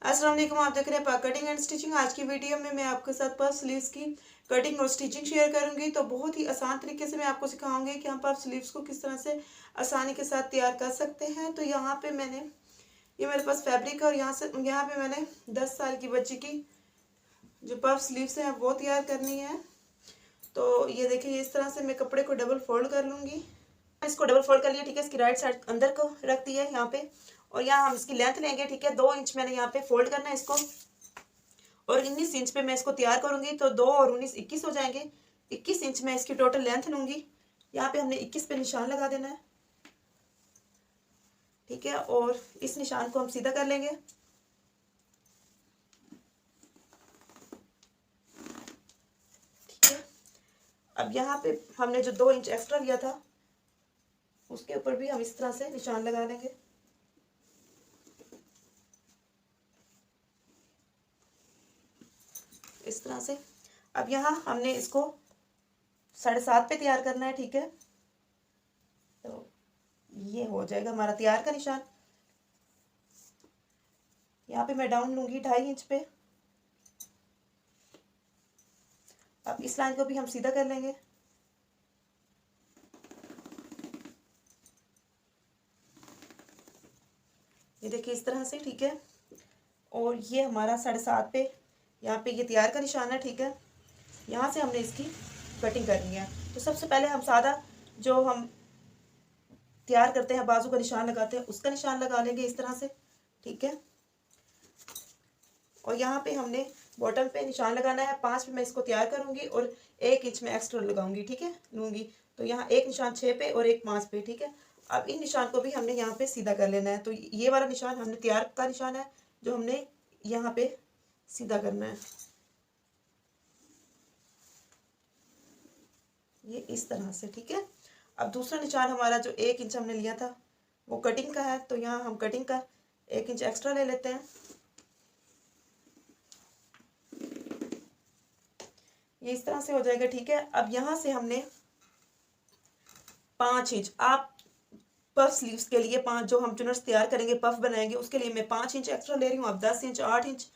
अस्सलाम वालेकुम, आप देख रहे हैं पाक कटिंग एंड स्टिचिंग। आज की वीडियो में मैं आपके साथ पफ स्लीव्स की कटिंग और स्टिचिंग शेयर करूंगी। तो बहुत ही आसान तरीके से मैं आपको सिखाऊंगी कि हम पफ स्लीव्स को किस तरह से आसानी के साथ तैयार कर सकते हैं। तो यहाँ पे मैंने ये मेरे पास फैब्रिक है और यहाँ पे मैंने 10 साल की बच्ची की जो पफ स्लीव्स हैं वो तैयार करनी है। तो ये देखिए, इस तरह से मैं कपड़े को डबल फोल्ड कर लूँगी। इसको डबल फोल्ड कर लिया, ठीक है। इसकी राइट साइड अंदर को रख दी है यहाँ पे, और यहाँ हम इसकी लेंथ लेंगे, ठीक है। 2 इंच मैंने यहाँ पे फोल्ड करना है इसको, और 19 इंच पे मैं इसको तैयार करूंगी। तो 2 और 19 21 हो जाएंगे। 21 इंच में इसकी टोटल लेंथ लूंगी। यहाँ पे हमने 21 पे निशान लगा देना है, ठीक है। और इस निशान को हम सीधा कर लेंगे, ठीक है। अब यहाँ पे हमने जो 2 इंच एक्स्ट्रा लिया था उसके ऊपर भी हम इस तरह से निशान लगा लेंगे, इस तरह से। अब यहाँ हमने इसको 7.5 पे तैयार करना है, ठीक है। तो ये हो जाएगा हमारा तैयार का निशान। यहाँ पे मैं डाउन लूंगी 2.5 इंच पे। अब इस लाइन को भी हम सीधा कर लेंगे, ये देखिए इस तरह से, ठीक है। और ये हमारा 7.5 पे यहाँ पे ये तैयार का निशान है, ठीक है। यहाँ से हमने इसकी कटिंग करनी है। तो सबसे पहले हम सादा जो हम तैयार करते हैं, बाजू का निशान लगाते हैं, उसका निशान लगा लेंगे इस तरह से, ठीक है। और यहाँ पे हमने बॉटम पे निशान लगाना है। 5 पे मैं इसको तैयार करूंगी और 1 इंच में एक्स्ट्रा लगाऊंगी, ठीक है, लूंगी। तो यहाँ एक निशान 6 पे और एक 5 पे, ठीक है। अब इन निशान को भी हमने यहाँ पे सीधा कर लेना है। तो ये वाला निशान हमने तैयार का निशान है जो हमने यहाँ पे सीधा करना है, ये इस तरह से, ठीक है। अब दूसरा निशान हमारा जो 1 इंच हमने लिया था वो कटिंग का है। तो यहाँ हम कटिंग का 1 इंच एक्स्ट्रा ले लेते हैं, ये इस तरह से हो जाएगा, ठीक है। अब यहाँ से हमने 5 इंच, आप पफ स्लीव्स के लिए 5 जो हम चुनर्स तैयार करेंगे, पफ बनाएंगे, उसके लिए मैं 5 इंच एक्स्ट्रा ले रही हूँ। आप 10 इंच, 8 इंच,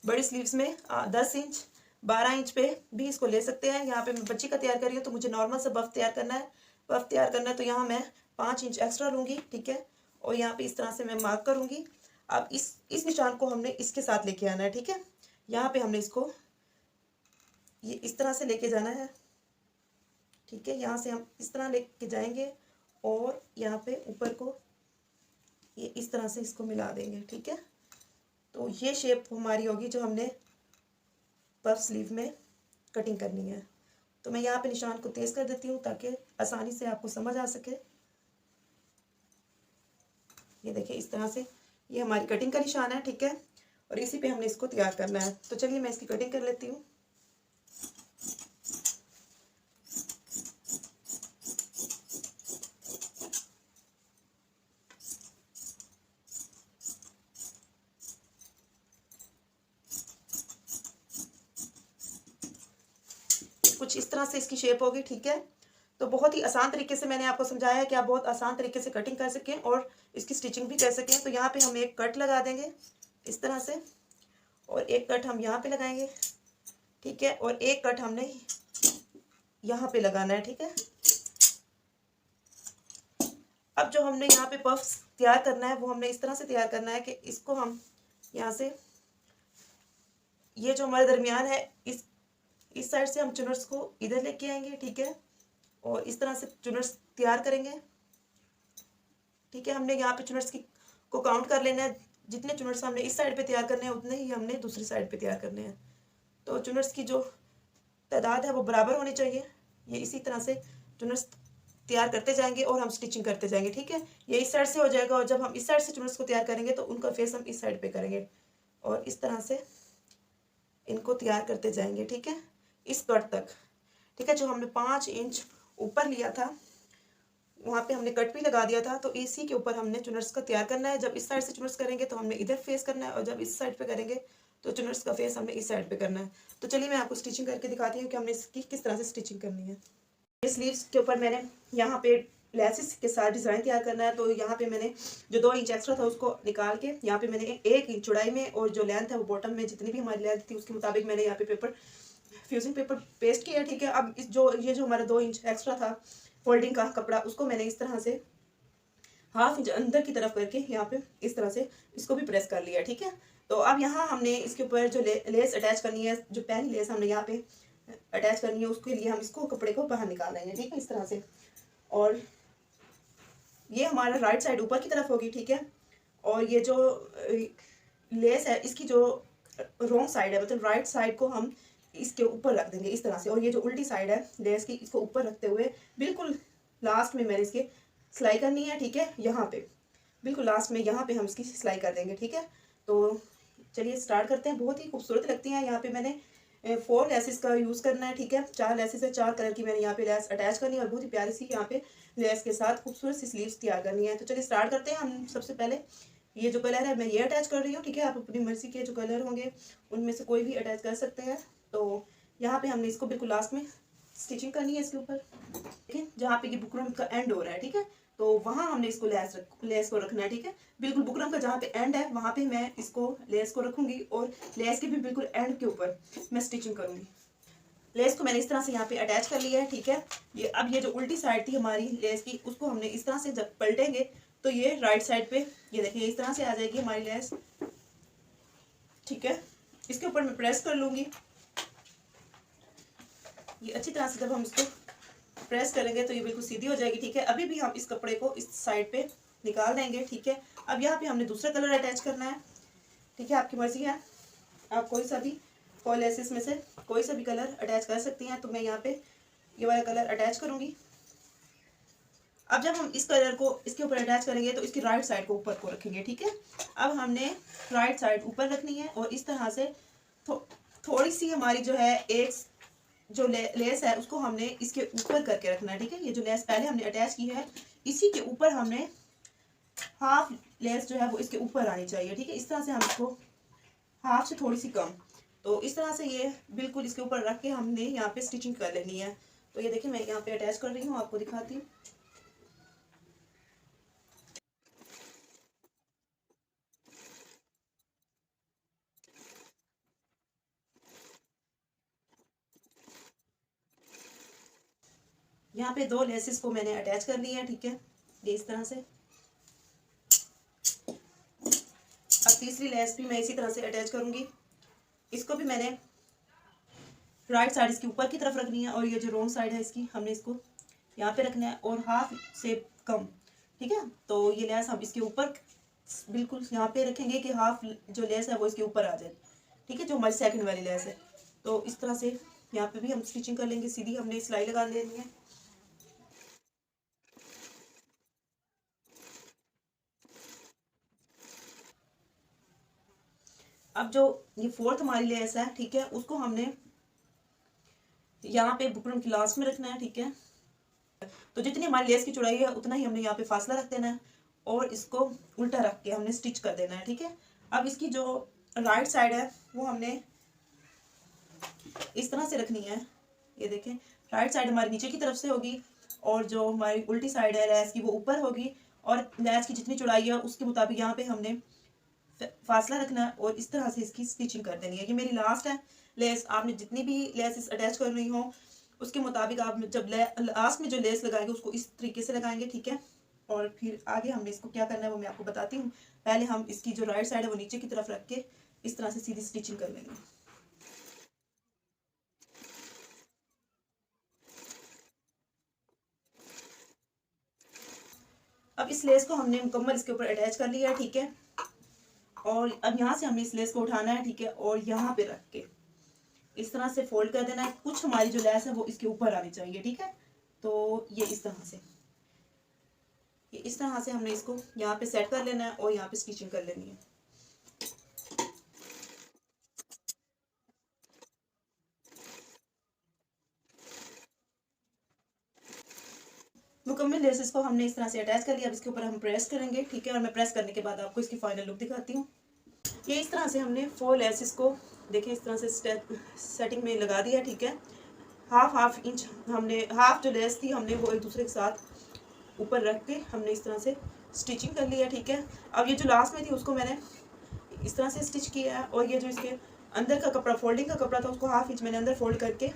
बड़ी स्लीव्स में 10 इंच, 12 इंच पे भी इसको ले सकते हैं। यहाँ पे मैं बच्ची का तैयार कर रही हूँ तो मुझे नॉर्मल से पफ तैयार करना है, तो यहाँ मैं 5 इंच एक्स्ट्रा लूँगी, ठीक है। और यहाँ पे इस तरह से मैं मार्क करूँगी। अब इस निशान को हमने इसके साथ लेके आना है, ठीक है। यहाँ पे हमने इसको ये इस तरह से लेके जाना है, ठीक है। यहाँ से हम इस तरह लेके जाएंगे और यहाँ पे ऊपर को ये इस तरह से इसको मिला देंगे, ठीक है। तो ये शेप हमारी होगी जो हमने पफ स्लीव में कटिंग करनी है। तो मैं यहाँ पे निशान को तेज कर देती हूँ ताकि आसानी से आपको समझ आ सके। ये देखिए इस तरह से ये हमारी कटिंग का निशान है, ठीक है। और इसी पे हमने इसको तैयार करना है। तो चलिए मैं इसकी कटिंग कर लेती हूँ। कुछ इस तरह से इसकी शेप होगी, ठीक है। तो बहुत ही आसान तरीके से मैंने आपको समझाया है कि आप बहुत आसान तरीके से कटिंग कर सकें और इसकी स्टिचिंग भी कर सकें। तो यहाँ पे हम एक कट लगा देंगे इस तरह से, और एक कट हम यहाँ पे लगाएंगे, ठीक है। और एक कट हमने यहाँ पे लगाना है, ठीक है। अब जो हमने यहाँ पे पफ्स तैयार करना है वो हमने इस तरह से तैयार करना है कि इसको हम यहाँ से, ये जो हमारे दरमियान है, इस साइड से हम चुनर्स को इधर लेके आएंगे, ठीक है। और इस तरह से चुनर्स तैयार करेंगे, ठीक है। हमने यहाँ पे चुनर्स को काउंट कर लेना है। जितने चुनर्स हमने इस साइड पे तैयार करने हैं उतने ही हमने दूसरी साइड पे तैयार करने हैं। तो चुनर्स की जो तादाद है वो बराबर होनी चाहिए। ये इसी तरह से चुनर्स तैयार करते जाएंगे और हम स्टिचिंग करते जाएंगे, ठीक है। ये इस साइड से हो जाएगा, और जब हम इस साइड से चुनर्स को तैयार करेंगे तो उनका फेस हम इस साइड पे करेंगे, और इस तरह से इनको तैयार करते जाएंगे, ठीक है, इस कट तक, ठीक है। जो हमने 5 इंच ऊपर लिया था वहाँ पे हमने कट भी लगा दिया था। तो इसी के ऊपर हमने चुनर्स का तैयार करना है। जब इस साइड से चुनर्स करेंगे तो हमने इधर फेस करना है, और जब इस साइड पे करेंगे तो चुनर्स का फेस हमने इस साइड पे करना है। तो चलिए मैं आपको स्टिचिंग करके दिखाती हूँ कि हमने इसकी किस तरह से स्टिचिंग करनी है। स्लीव्स के ऊपर मैंने यहाँ पे लेसिस के साथ डिज़ाइन तैयार करना है। तो यहाँ पे मैंने जो 2 इंच एक्स्ट्रा था उसको निकाल के यहाँ पे मैंने 1 इंच चौड़ाई में और जो लेंथ है वो बॉटम में जितनी भी हमारी लेंथ थी उसके मुताबिक मैंने यहाँ पे पेपर फ्यूजिंग पेपर पेस्ट किया, ठीक है। अब इस जो ये जो हमारा 2 इंच एक्स्ट्रा था फोल्डिंग का कपड़ा, उसको मैंने इस तरह से हाफ इंच अंदर की तरफ करके यहाँ पे इस तरह से इसको भी प्रेस कर लिया, ठीक है। तो अब यहाँ हमने इसके ऊपर जो लेस अटैच करनी है, जो पहली लेस हमने यहाँ पे अटैच करनी है, उसके लिए हम इसको कपड़े को बाहर निकाल लेंगे, ठीक है, इस तरह से। और ये हमारा राइट साइड ऊपर की तरफ होगी, ठीक है। और ये जो लेस है इसकी जो रॉन्ग साइड है, मतलब राइट साइड को हम इसके ऊपर रख देंगे इस तरह से। और ये जो उल्टी साइड है लेस की, इसको ऊपर रखते हुए बिल्कुल लास्ट में मैंने इसके सिलाई करनी है, ठीक है। यहाँ पे बिल्कुल लास्ट में यहाँ पे हम इसकी सिलाई कर देंगे, ठीक है। तो चलिए स्टार्ट करते हैं। बहुत ही खूबसूरत लगती हैं। यहाँ पे मैंने 4 लेसेस का यूज़ करना है, ठीक है। 4 लेसेस है, 4 कलर की मैंने यहाँ पे लेस अटैच करनी है और बहुत ही प्यारी सी यहाँ पे लेस के साथ खूबसूरत सी स्लीव्स तैयार करनी है। तो चलिए स्टार्ट करते हैं। हम सबसे पहले ये जो कलर है मैं ये अटैच कर रही हूँ, ठीक है। आप अपनी मर्जी के जो कलर होंगे उनमें से कोई भी अटैच कर सकते हैं। तो यहाँ पे हमने इसको बिल्कुल लास्ट में स्टिचिंग करनी है इसके ऊपर, ठीक है, जहाँ पे ये बुकरम का एंड हो रहा है, ठीक है। तो वहाँ हमने इसको लेस को रखना है, ठीक है। बिल्कुल बुकरम का जहाँ पे एंड है वहाँ पे मैं इसको लेस को रखूंगी और लेस के भी बिल्कुल एंड के ऊपर मैं स्टिचिंग करूंगी। लेस को मैंने इस तरह से यहाँ पे अटैच कर लिया है, ठीक है। ये अब ये जो उल्टी साइड थी हमारी लेस की, उसको हमने इस तरह से जब पलटेंगे तो ये राइट साइड पे ये देखिए इस तरह से आ जाएगी हमारी लेस, ठीक है। इसके ऊपर मैं प्रेस कर लूंगी। ये अच्छी तरह से जब हम इसको प्रेस करेंगे तो ये बिल्कुल सीधी हो जाएगी, ठीक है। अभी भी हम इस कपड़े को इस साइड पे निकाल देंगे, ठीक है। अब यहाँ पे हमने दूसरा कलर अटैच करना है, ठीक है। आपकी मर्जी है, आप कोई सा भी 4 लेसेस में से कोई सा भी कलर अटैच कर सकती हैं। तो मैं यहाँ पे ये वाला कलर अटैच करूँगी। अब जब हम इस कलर को इसके ऊपर अटैच करेंगे तो इसकी राइट साइड को ऊपर को रखेंगे, ठीक है। अब हमने राइट साइड ऊपर रखनी है और इस तरह से थोड़ी सी हमारी जो है एक जो लेस है उसको हमने इसके ऊपर करके रखना है, ठीक है। ये जो लेस पहले हमने अटैच की है इसी के ऊपर हमने हाफ लेस जो है वो इसके ऊपर आनी चाहिए, ठीक है। इस तरह से हम इसको हाफ से थोड़ी सी कम, तो इस तरह से ये बिल्कुल इसके ऊपर रख के हमने यहाँ पे स्टिचिंग कर लेनी है। तो ये देखिए मैं यहाँ पे अटैच कर रही हूँ, आपको दिखाती हूँ। यहाँ पे 2 लेसेस को मैंने अटैच कर लिया है, ठीक है, ये इस तरह से। अब तीसरी लेस भी मैं इसी तरह से अटैच करूंगी। इसको भी मैंने राइट साइड इसके ऊपर की तरफ रखनी है और ये जो रॉन्ग साइड है इसकी हमने इसको यहाँ पे रखना है और हाफ से कम, ठीक है। तो ये लेस हम इसके ऊपर बिल्कुल यहाँ पे रखेंगे कि हाफ जो लेस है वो इसके ऊपर आ जाए, ठीक है, जो हमारी सेकंड वाली लेस है। तो इस तरह से यहाँ पे भी हम स्टिचिंग कर लेंगे। सीधी हमने सिलाई लगा लेनी है। अब जो ये 4th हमारी लेस है, ठीक है, उसको हमने यहाँ पे बुकरम की लास्ट में रखना है, ठीक है। तो जितनी हमारी लेस की चौड़ाई है उतना ही हमने यहाँ पे फासला रख देना है और इसको उल्टा रख के हमने स्टिच कर देना है, ठीक है। अब इसकी जो राइट साइड है वो हमने इस तरह से रखनी है। ये देखें राइट साइड हमारी नीचे की तरफ से होगी और जो हमारी उल्टी साइड है लेस की वो ऊपर होगी और लेस की जितनी चौड़ाई है उसके मुताबिक यहाँ पे हमने फासला रखना है और इस तरह से इसकी स्टिचिंग कर देनी है। ये मेरी लास्ट है लेस। आपने जितनी भी लेसेस अटैच कर रही हो उसके मुताबिक आप जब लास्ट में जो लेस लगाएंगे उसको इस तरीके से लगाएंगे, ठीक है। और फिर आगे हमने इसको क्या करना है वो मैं आपको बताती हूँ। पहले हम इसकी जो राइट साइड है वो नीचे की तरफ रख के इस तरह से सीधी स्टिचिंग कर लेंगे। अब इस लेस को हमने मुकम्मल इसके ऊपर अटैच कर लिया है, ठीक है। और अब यहाँ से हमें इस लेस को उठाना है, ठीक है, और यहाँ पे रख के इस तरह से फोल्ड कर देना है। कुछ हमारी जो लेस है वो इसके ऊपर आनी चाहिए, ठीक है। तो ये इस तरह से हमने इसको यहाँ पे सेट कर लेना है और यहाँ पे स्टिचिंग कर लेनी है। मुकम्मल लेसेस को हमने इस तरह से अटैच कर लिया। अब इसके ऊपर हम प्रेस करेंगे, ठीक है, और मैं प्रेस करने के बाद आपको इसकी फाइनल लुक दिखाती हूँ। ये इस तरह से हमने 4 लेसेस को देखिए इस तरह से सेटिंग में लगा दिया, ठीक है। हाफ इंच हमने हाफ जो लेस थी हमने वो एक दूसरे के साथ ऊपर रख के हमने इस तरह से स्टिचिंग कर लिया, ठीक है। अब ये जो लास्ट में थी उसको मैंने इस तरह से स्टिच किया है, और ये जो इसके अंदर का कपड़ा, फोल्डिंग का कपड़ा था, उसको 1/2 इंच मैंने अंदर फोल्ड करके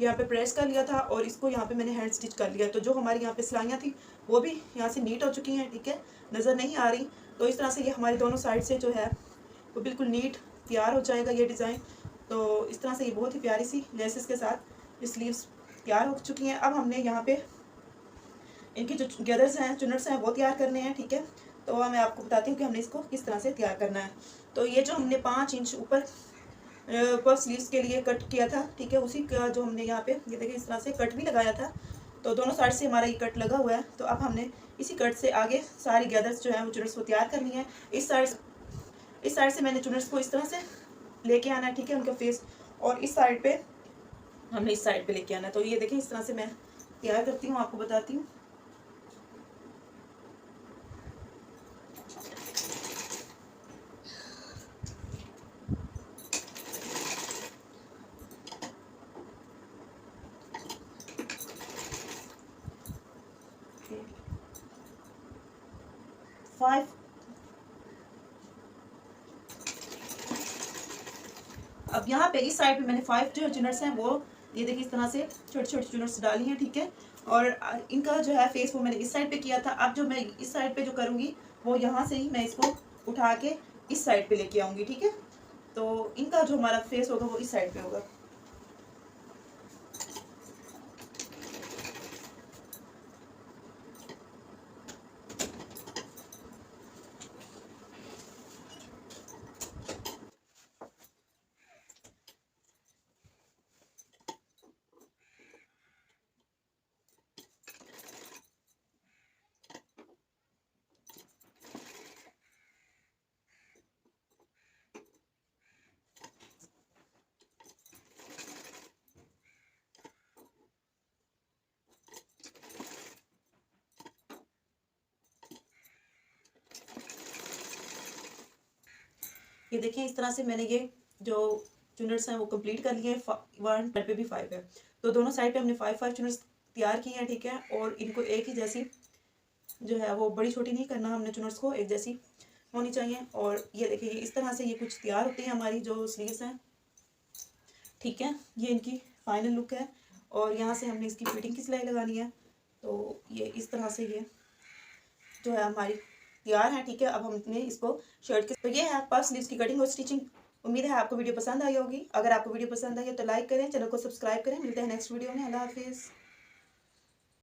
यहाँ पे प्रेस कर लिया था, और इसको यहाँ पे मैंने हैंड स्टिच कर लिया। तो जो हमारी यहाँ पे सिलाइयाँ थी वो भी यहाँ से नीट हो चुकी हैं, ठीक है, नज़र नहीं आ रही। तो इस तरह से ये हमारी दोनों साइड से जो है वो बिल्कुल नीट तैयार हो जाएगा ये डिज़ाइन। तो इस तरह से ये बहुत ही प्यारी सी लेसेस के साथ स्लीव्स तैयार हो चुकी हैं। अब हमने यहाँ पे इनकी जो गैदर्स हैं, चुनट्स हैं, वो तैयार करने हैं, ठीक है। तो मैं आपको बताती हूँ कि हमने इसको किस तरह से तैयार करना है। तो ये जो हमने 5 इंच ऊपर पफ स्लीव्स के लिए कट किया था, ठीक है, उसी का जो हमने यहाँ पे ये देखिए इस तरह से कट भी लगाया था। तो दोनों साइड से हमारा ये कट लगा हुआ है। तो अब हमने इसी कट से आगे सारी गैदर्स जो है वो चुनट्स को तैयार करनी है। इस साइड से मैंने चुनट्स को इस तरह से लेके आना है, ठीक है, उनका फेस, और इस साइड पे हमने इस साइड पे लेके आना है। तो ये देखिए इस तरह से मैं तैयार करती हूँ, आपको बताती हूँ। फाइव अब यहाँ पे इस साइड पे मैंने 5 जो चुनट्स हैं वो ये देखिए इस तरह से छोटे छोटे चुनट्स डाली हैं, ठीक है। और इनका जो है फेस वो मैंने इस साइड पे किया था। अब जो मैं इस साइड पे जो करूँगी वो यहाँ से ही मैं इसको उठा के इस साइड पे लेके आऊँगी, ठीक है। तो इनका जो हमारा फेस होगा वो इस साइड पे होगा। ये देखिए इस तरह से मैंने ये जो चुनट्स हैं वो कंप्लीट कर लिए हैं। 1 पे भी 5 है, तो दोनों साइड पे हमने 5 चुनट्स तैयार की हैं, ठीक है। और इनको एक ही जैसी जो है वो बड़ी छोटी नहीं करना हमने, चुनट्स को एक जैसी होनी चाहिए। और ये देखिए इस तरह से ये कुछ तैयार होती है हमारी जो स्लीव्स हैं, ठीक है। ये इनकी फाइनल लुक है, और यहाँ से हमने इसकी फिटिंग की सिलाई लगानी है। तो ये इस तरह से ये जो है हमारी तैयार है, ठीक है। अब हमने इसको शर्ट के, तो ये है पफ स्लीव्स की कटिंग और स्टिचिंग। उम्मीद है आपको वीडियो पसंद आई होगी। अगर आपको वीडियो पसंद आई है तो लाइक करें, चैनल को सब्सक्राइब करें। मिलते हैं नेक्स्ट वीडियो में। अल्लाह हाफिज़।